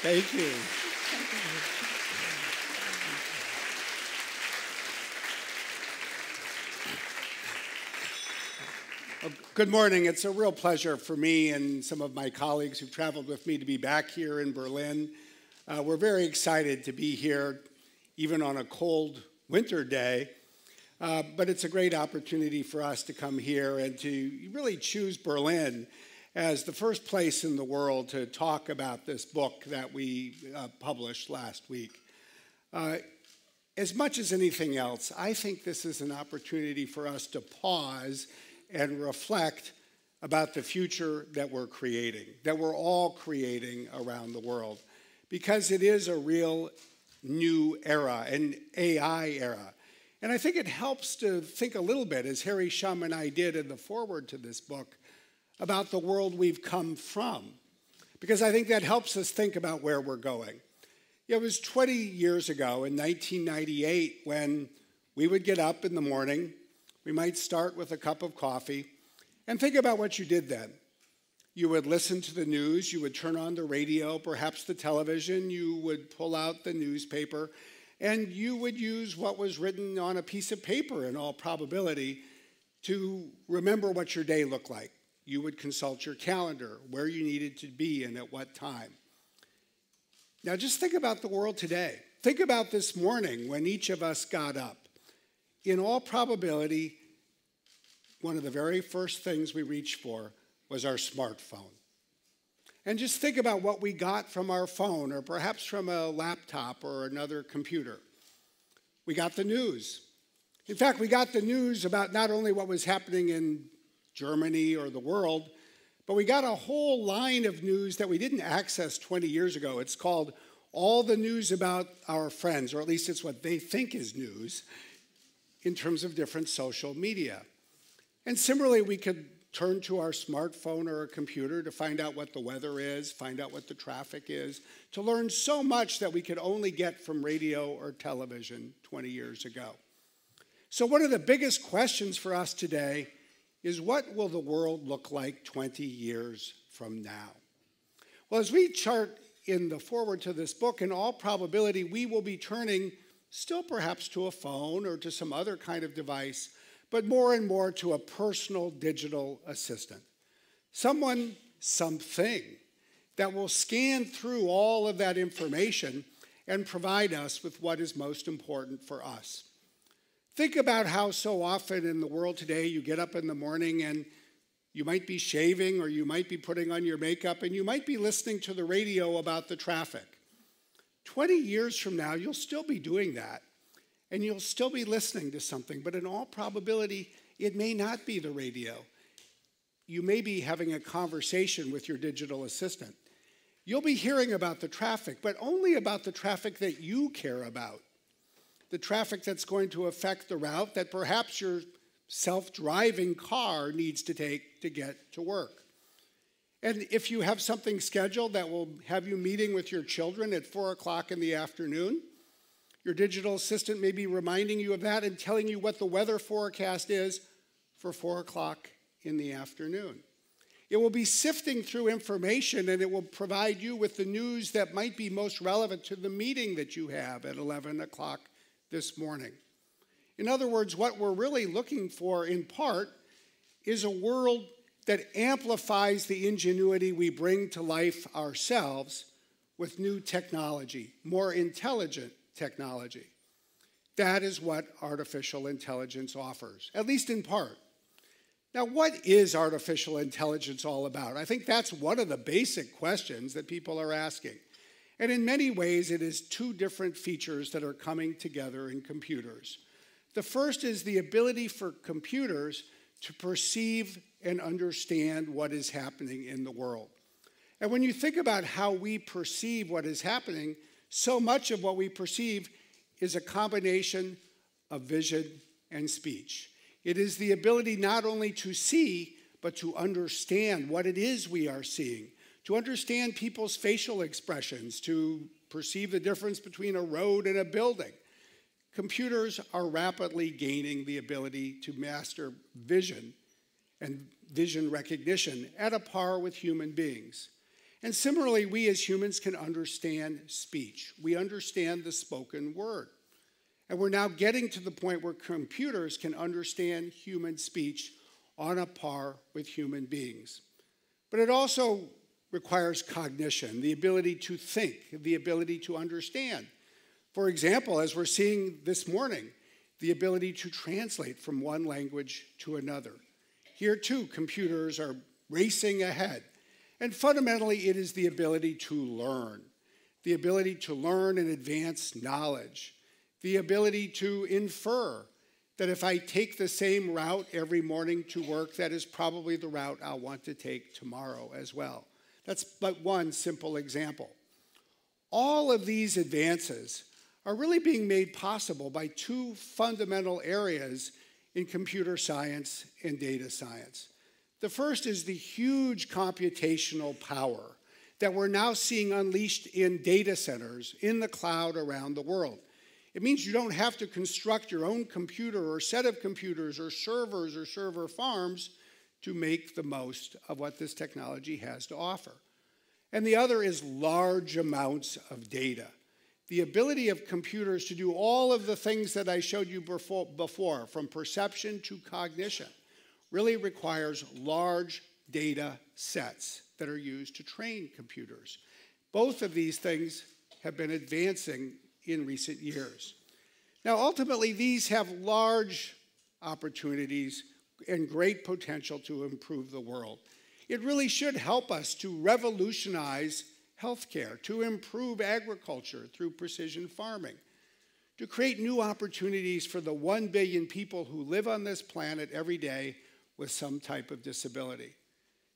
Thank you. Well, good morning. It's a real pleasure for me and some of my colleagues who've traveled with me to be back here in Berlin. We're very excited to be here, even on a cold winter day. But it's a great opportunity for us to come here and to really choose Berlin as the first place in the world to talk about this book that we published last week. As much as anything else, I think this is an opportunity for us to pause and reflect about the future that we're creating, that we're all creating around the world, because it is a real new era, an AI era. And I think it helps to think a little bit, as Harry Shum and I did in the foreword to this book, about the world we've come from, because I think that helps us think about where we're going. It was 20 years ago in 1998 when we would get up in the morning. We might start with a cup of coffee and think about what you did then. You would listen to the news, you would turn on the radio, perhaps the television, you would pull out the newspaper, and you would use what was written on a piece of paper in all probability to remember what your day looked like. You would consult your calendar, where you needed to be and at what time. Now just think about the world today. Think about this morning when each of us got up. In all probability, one of the very first things we reached for was our smartphone. And just think about what we got from our phone, or perhaps from a laptop or another computer. We got the news. In fact, we got the news about not only what was happening in Germany or the world, but we got a whole line of news that we didn't access 20 years ago. It's called all the news about our friends, or at least it's what they think is news, in terms of different social media. And similarly, we could turn to our smartphone or a computer to find out what the weather is, find out what the traffic is, to learn so much that we could only get from radio or television 20 years ago. So one of the biggest questions for us today is, what will the world look like 20 years from now? Well, as we chart in the foreword to this book, in all probability, we will be turning still perhaps to a phone or to some other kind of device, but more and more to a personal digital assistant. Someone, something that will scan through all of that information and provide us with what is most important for us. Think about how so often in the world today you get up in the morning and you might be shaving or you might be putting on your makeup and you might be listening to the radio about the traffic. 20 years from now, you'll still be doing that, and you'll still be listening to something, but in all probability, it may not be the radio. You may be having a conversation with your digital assistant. You'll be hearing about the traffic, but only about the traffic that you care about, the traffic that's going to affect the route that perhaps your self-driving car needs to take to get to work. And if you have something scheduled that will have you meeting with your children at 4 o'clock in the afternoon, your digital assistant may be reminding you of that and telling you what the weather forecast is for 4 o'clock in the afternoon. It will be sifting through information, and it will provide you with the news that might be most relevant to the meeting that you have at 11 o'clock this morning. In other words, what we're really looking for in part is a world that amplifies the ingenuity we bring to life ourselves with new technology, more intelligent technology. That is what artificial intelligence offers, at least in part. Now, what is artificial intelligence all about? I think that's one of the basic questions that people are asking. And in many ways, it is two different features that are coming together in computers. The first is the ability for computers to perceive and understand what is happening in the world. And when you think about how we perceive what is happening, so much of what we perceive is a combination of vision and speech. It is the ability not only to see, but to understand what it is we are seeing, to understand people's facial expressions, to perceive the difference between a road and a building. Computers are rapidly gaining the ability to master vision and vision recognition at a par with human beings. And similarly, we as humans can understand speech. We understand the spoken word. And we're now getting to the point where computers can understand human speech on a par with human beings. But it also requires cognition, the ability to think, the ability to understand. For example, as we're seeing this morning, the ability to translate from one language to another. Here too, computers are racing ahead. And fundamentally, it is the ability to learn and advance knowledge, the ability to infer that if I take the same route every morning to work, that is probably the route I'll want to take tomorrow as well. That's but one simple example. All of these advances are really being made possible by two fundamental areas in computer science and data science. The first is the huge computational power that we're now seeing unleashed in data centers in the cloud around the world. It means you don't have to construct your own computer or set of computers or server farms to make the most of what this technology has to offer. And the other is large amounts of data. The ability of computers to do all of the things that I showed you before, from perception to cognition, really requires large data sets that are used to train computers. Both of these things have been advancing in recent years. Now, ultimately, these have large opportunities and great potential to improve the world. It really should help us to revolutionize healthcare, to improve agriculture through precision farming, to create new opportunities for the 1 billion people who live on this planet every day with some type of disability.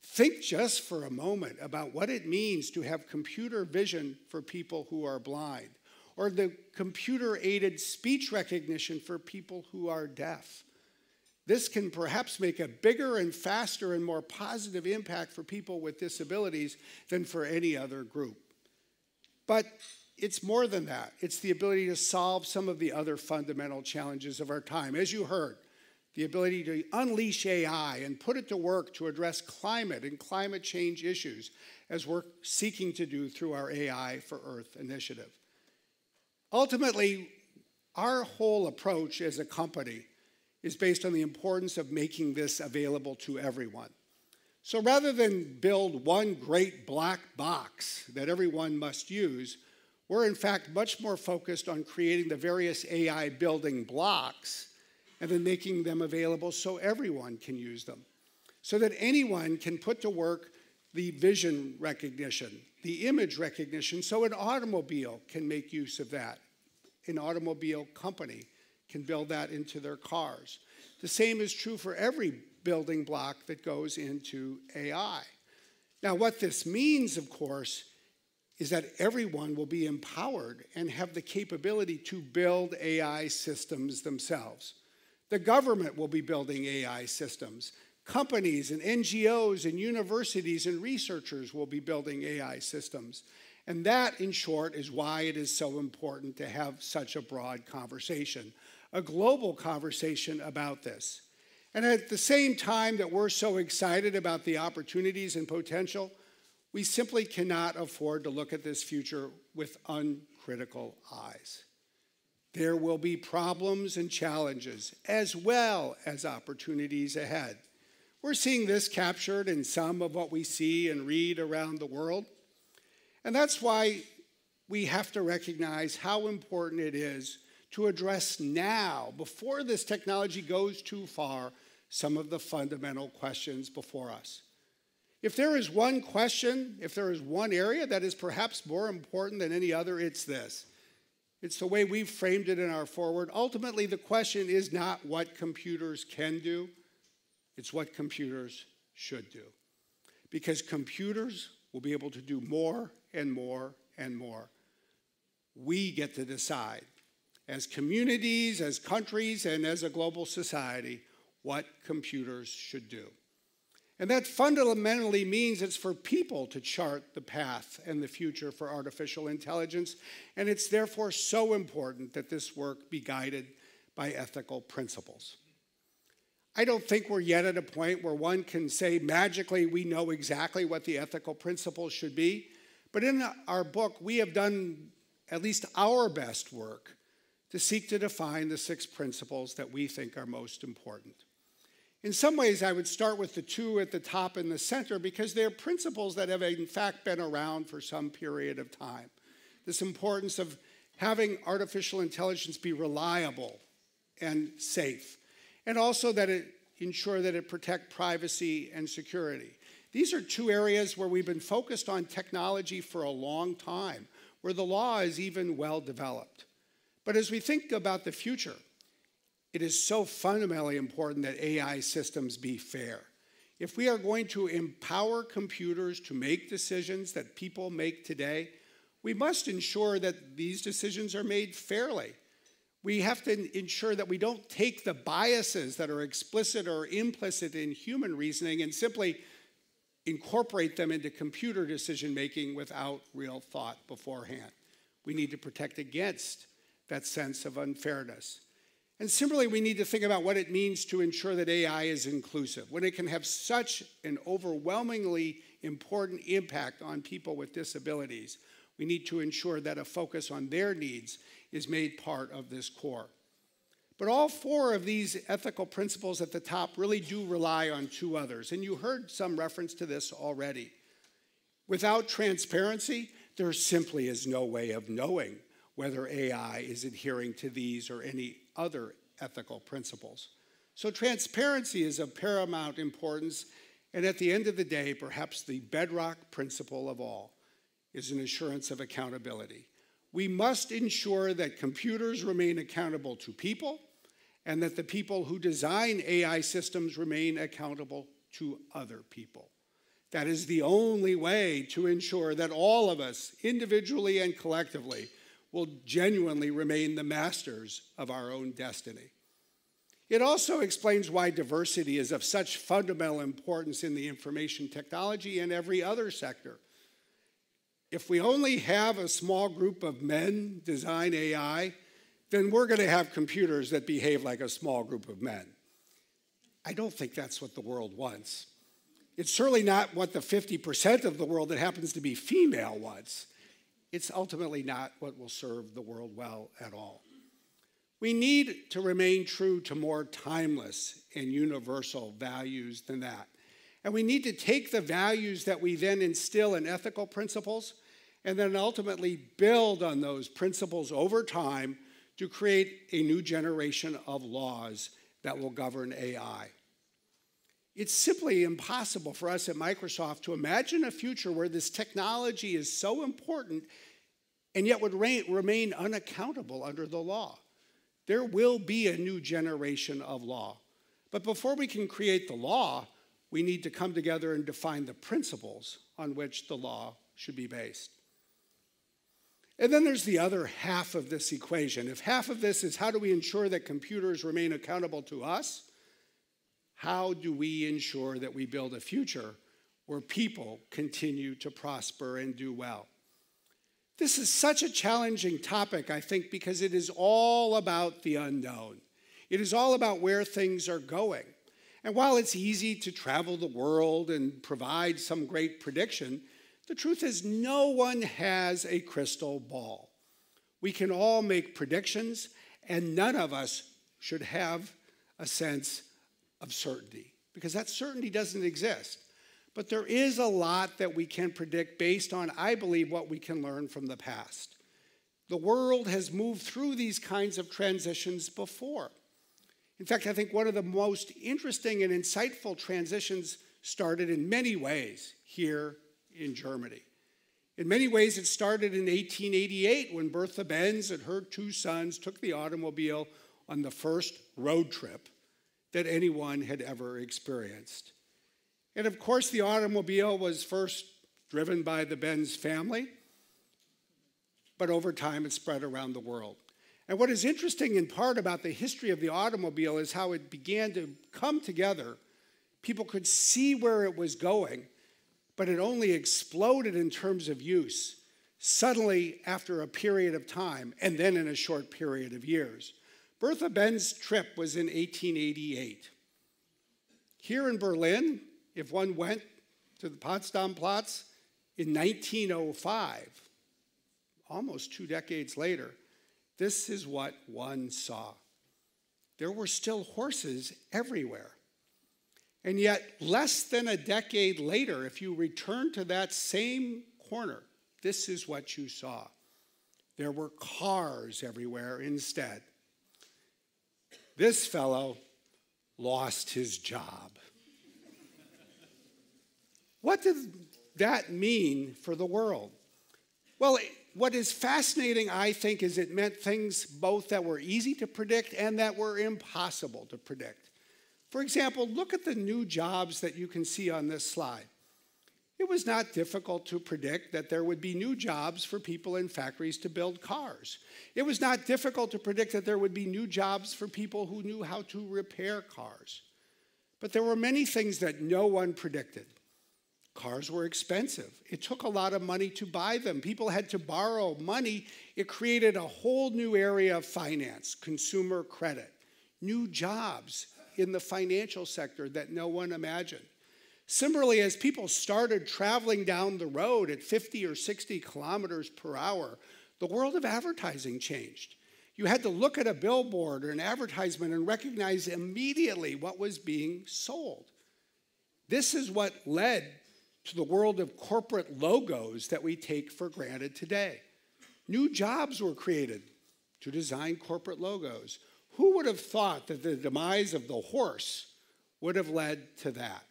Think just for a moment about what it means to have computer vision for people who are blind, or the computer-aided speech recognition for people who are deaf. This can perhaps make a bigger and faster and more positive impact for people with disabilities than for any other group. But it's more than that. It's the ability to solve some of the other fundamental challenges of our time. As you heard, the ability to unleash AI and put it to work to address climate and climate change issues, as we're seeking to do through our AI for Earth initiative. Ultimately, our whole approach as a company is based on the importance of making this available to everyone. So rather than build one great black box that everyone must use, we're in fact much more focused on creating the various AI building blocks and then making them available so everyone can use them, so that anyone can put to work the vision recognition, the image recognition, so an automobile can make use of that. An automobile company can build that into their cars. The same is true for every building block that goes into AI. Now, what this means, of course, is that everyone will be empowered and have the capability to build AI systems themselves. The government will be building AI systems. Companies and NGOs and universities and researchers will be building AI systems. And that, in short, is why it is so important to have such a broad conversation, a global conversation about this. And at the same time that we're so excited about the opportunities and potential, we simply cannot afford to look at this future with uncritical eyes. There will be problems and challenges as well as opportunities ahead. We're seeing this captured in some of what we see and read around the world. And that's why we have to recognize how important it is to address now, before this technology goes too far, some of the fundamental questions before us. If there is one question, if there is one area that is perhaps more important than any other, it's this. It's the way we've framed it in our foreword. Ultimately, the question is not what computers can do, it's what computers should do. Because computers will be able to do more and more and more. We get to decide, as communities, as countries, and as a global society, what computers should do. And that fundamentally means it's for people to chart the path and the future for artificial intelligence, and it's therefore so important that this work be guided by ethical principles. I don't think we're yet at a point where one can say magically we know exactly what the ethical principles should be. But in our book, we have done at least our best work to seek to define the 6 principles that we think are most important. In some ways, I would start with the 2 at the top and the center because they're principles that have in fact been around for some period of time. This importance of having artificial intelligence be reliable and safe, and also that it ensure that it protect privacy and security. These are 2 areas where we've been focused on technology for a long time, where the law is even well developed. But as we think about the future, it is so fundamentally important that AI systems be fair. If we are going to empower computers to make decisions that people make today, we must ensure that these decisions are made fairly. We have to ensure that we don't take the biases that are explicit or implicit in human reasoning and simply incorporate them into computer decision-making without real thought beforehand. We need to protect against that sense of unfairness. And similarly, we need to think about what it means to ensure that AI is inclusive. When it can have such an overwhelmingly important impact on people with disabilities, we need to ensure that a focus on their needs is made part of this core. But all 4 of these ethical principles at the top really do rely on 2 others, and you heard some reference to this already. Without transparency, there simply is no way of knowing whether AI is adhering to these or any other ethical principles. So transparency is of paramount importance, and at the end of the day, perhaps the bedrock principle of all is an assurance of accountability. We must ensure that computers remain accountable to people and that the people who design AI systems remain accountable to other people. That is the only way to ensure that all of us, individually and collectively, will genuinely remain the masters of our own destiny. It also explains why diversity is of such fundamental importance in the information technology and every other sector. If we only have a small group of men design AI, then we're going to have computers that behave like a small group of men. I don't think that's what the world wants. It's certainly not what the 50% of the world that happens to be female wants. It's ultimately not what will serve the world well at all. We need to remain true to more timeless and universal values than that. And we need to take the values that we then instill in ethical principles and then ultimately build on those principles over time to create a new generation of laws that will govern AI. It's simply impossible for us at Microsoft to imagine a future where this technology is so important and yet would remain unaccountable under the law. There will be a new generation of law. But before we can create the law, we need to come together and define the principles on which the law should be based. And then there's the other half of this equation. If half of this is how do we ensure that computers remain accountable to us, how do we ensure that we build a future where people continue to prosper and do well? This is such a challenging topic, I think, because it is all about the unknown. It is all about where things are going. And while it's easy to travel the world and provide some great prediction, the truth is no one has a crystal ball. We can all make predictions, and none of us should have a sense of certainty, because that certainty doesn't exist. But there is a lot that we can predict based on, I believe, what we can learn from the past. The world has moved through these kinds of transitions before. In fact, I think one of the most interesting and insightful transitions started in many ways here in Germany. In many ways, it started in 1888 when Bertha Benz and her 2 sons took the automobile on the first road trip that anyone had ever experienced. And of course, the automobile was first driven by the Benz family, but over time it spread around the world. And what is interesting in part about the history of the automobile is how it began to come together. People could see where it was going, but it only exploded in terms of use suddenly after a period of time and then in a short period of years. Bertha Benz's trip was in 1888. Here in Berlin, if one went to the Potsdam Platz in 1905, almost 2 decades later, this is what one saw. There were still horses everywhere. And yet, less than a decade later, if you return to that same corner, this is what you saw. There were cars everywhere instead. This fellow lost his job. What did that mean for the world? Well, what is fascinating, I think, is it meant things both that were easy to predict and that were impossible to predict. For example, look at the new jobs that you can see on this slide. It was not difficult to predict that there would be new jobs for people in factories to build cars. It was not difficult to predict that there would be new jobs for people who knew how to repair cars. But there were many things that no one predicted. Cars were expensive. It took a lot of money to buy them. People had to borrow money. It created a whole new area of finance, consumer credit, new jobs in the financial sector that no one imagined. Similarly, as people started traveling down the road at 50 or 60 kilometers per hour, the world of advertising changed. You had to look at a billboard or an advertisement and recognize immediately what was being sold. This is what led to the world of corporate logos that we take for granted today. New jobs were created to design corporate logos. Who would have thought that the demise of the horse would have led to that?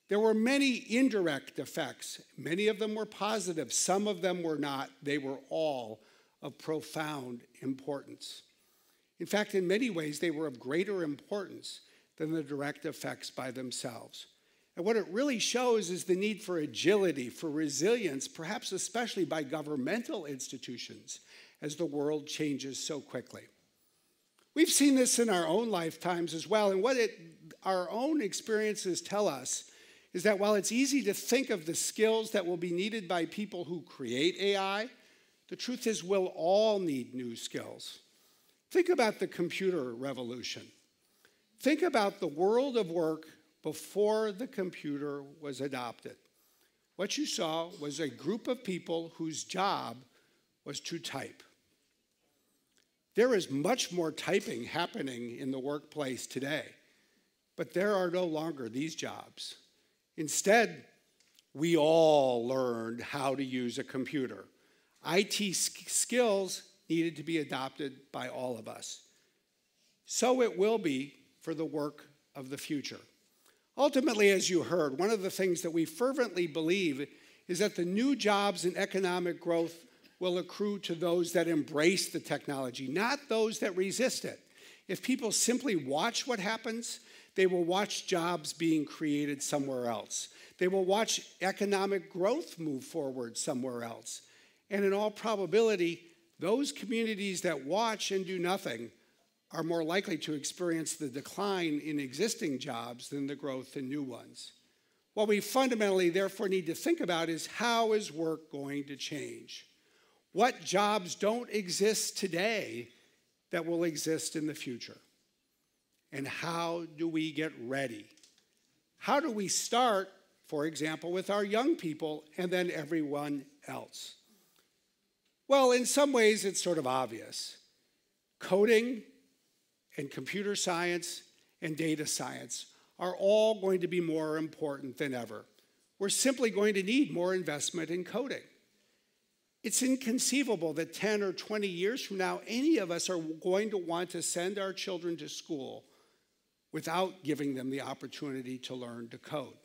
There were many indirect effects. Many of them were positive. Some of them were not. They were all of profound importance. In fact, in many ways, they were of greater importance than the direct effects by themselves. And what it really shows is the need for agility, for resilience, perhaps especially by governmental institutions, as the world changes so quickly. We've seen this in our own lifetimes as well, and what our own experiences tell us is that while it's easy to think of the skills that will be needed by people who create AI, the truth is we'll all need new skills. Think about the computer revolution. Think about the world of work before the computer was adopted. What you saw was a group of people whose job was to type. There is much more typing happening in the workplace today, but there are no longer these jobs. Instead, we all learned how to use a computer. IT skills needed to be adopted by all of us. So it will be for the work of the future. Ultimately, as you heard, one of the things that we fervently believe is that the new jobs and economic growth will accrue to those that embrace the technology, not those that resist it. If people simply watch what happens, they will watch jobs being created somewhere else. They will watch economic growth move forward somewhere else. And in all probability, those communities that watch and do nothing are more likely to experience the decline in existing jobs than the growth in new ones. What we fundamentally therefore need to think about is, how is work going to change? What jobs don't exist today that will exist in the future? And how do we get ready? How do we start, for example, with our young people and then everyone else? Well, in some ways, it's sort of obvious. Coding and computer science and data science are all going to be more important than ever. We're simply going to need more investment in coding. It's inconceivable that 10 or 20 years from now, any of us are going to want to send our children to school without giving them the opportunity to learn to code.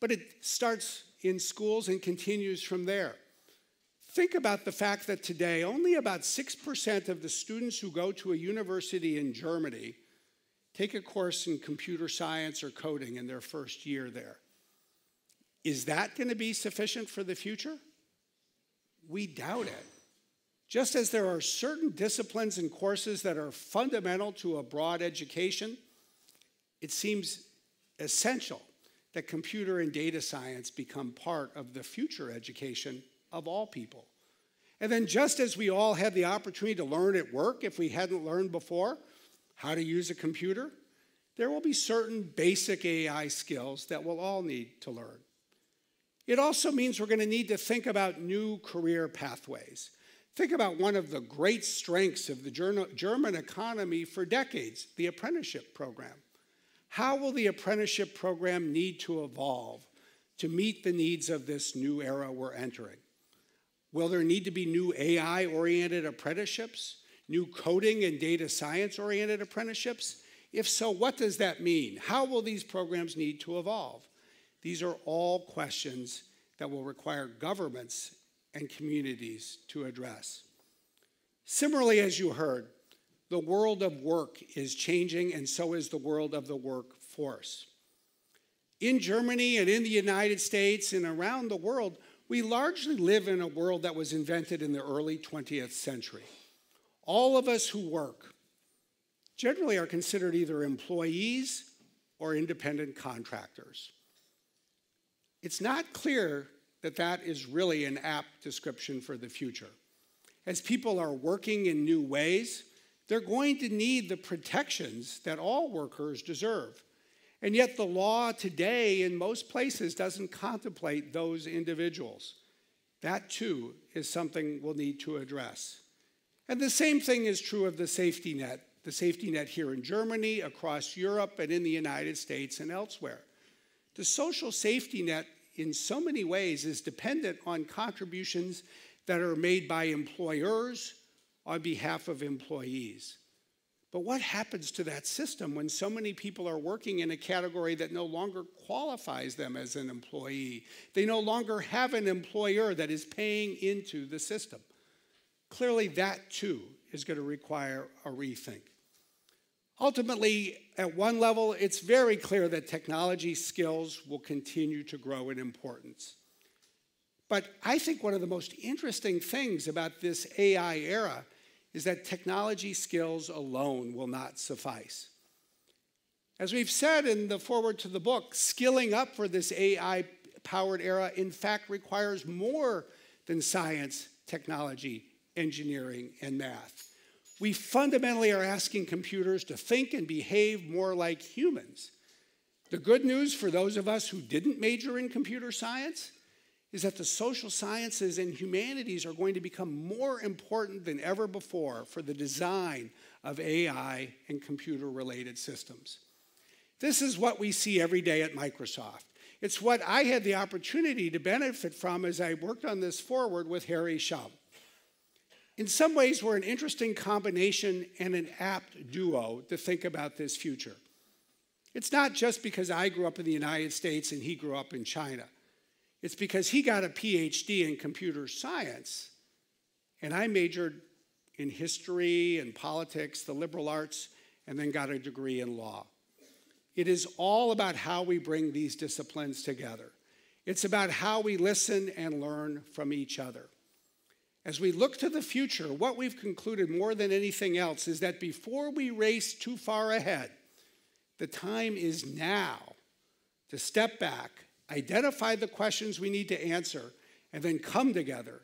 But it starts in schools and continues from there. Think about the fact that today only about 6% of the students who go to a university in Germany take a course in computer science or coding in their first year there. Is that going to be sufficient for the future? We doubt it. Just as there are certain disciplines and courses that are fundamental to a broad education, it seems essential that computer and data science become part of the future education of all people. And then just as we all had the opportunity to learn at work if we hadn't learned before how to use a computer, there will be certain basic AI skills that we'll all need to learn. It also means we're going to need to think about new career pathways. Think about one of the great strengths of the German economy for decades, the apprenticeship program. How will the apprenticeship program need to evolve to meet the needs of this new era we're entering? Will there need to be new AI-oriented apprenticeships, new coding and data science-oriented apprenticeships? If so, what does that mean? How will these programs need to evolve? These are all questions that will require governments and communities to address. Similarly, as you heard, the world of work is changing, and so is the world of the workforce. In Germany and in the United States and around the world, we largely live in a world that was invented in the early 20th century. All of us who work generally are considered either employees or independent contractors. It's not clear that that is really an apt description for the future. As people are working in new ways, they're going to need the protections that all workers deserve. And yet the law today in most places doesn't contemplate those individuals. That too is something we'll need to address. And the same thing is true of the safety net here in Germany, across Europe, and in the United States and elsewhere. The social safety net in so many ways is dependent on contributions that are made by employers on behalf of employees. But what happens to that system when so many people are working in a category that no longer qualifies them as an employee? They no longer have an employer that is paying into the system. Clearly, that too is going to require a rethink. Ultimately, at one level, it's very clear that technology skills will continue to grow in importance. But I think one of the most interesting things about this AI era is that technology skills alone will not suffice. As we've said in the foreword to the book, skilling up for this AI-powered era, in fact, requires more than science, technology, engineering, and math. We fundamentally are asking computers to think and behave more like humans. The good news for those of us who didn't major in computer science is that the social sciences and humanities are going to become more important than ever before for the design of AI and computer-related systems. This is what we see every day at Microsoft. It's what I had the opportunity to benefit from as I worked on this forward with Harry Shum. In some ways, we're an interesting combination and an apt duo to think about this future. It's not just because I grew up in the United States and he grew up in China. It's because he got a PhD in computer science, and I majored in history and politics, the liberal arts, and then got a degree in law. It is all about how we bring these disciplines together. It's about how we listen and learn from each other. As we look to the future, what we've concluded more than anything else is that before we race too far ahead, the time is now to step back, identify the questions we need to answer, and then come together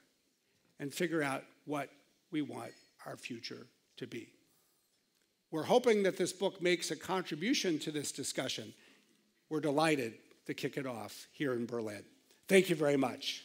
and figure out what we want our future to be. We're hoping that this book makes a contribution to this discussion. We're delighted to kick it off here in Berlin. Thank you very much.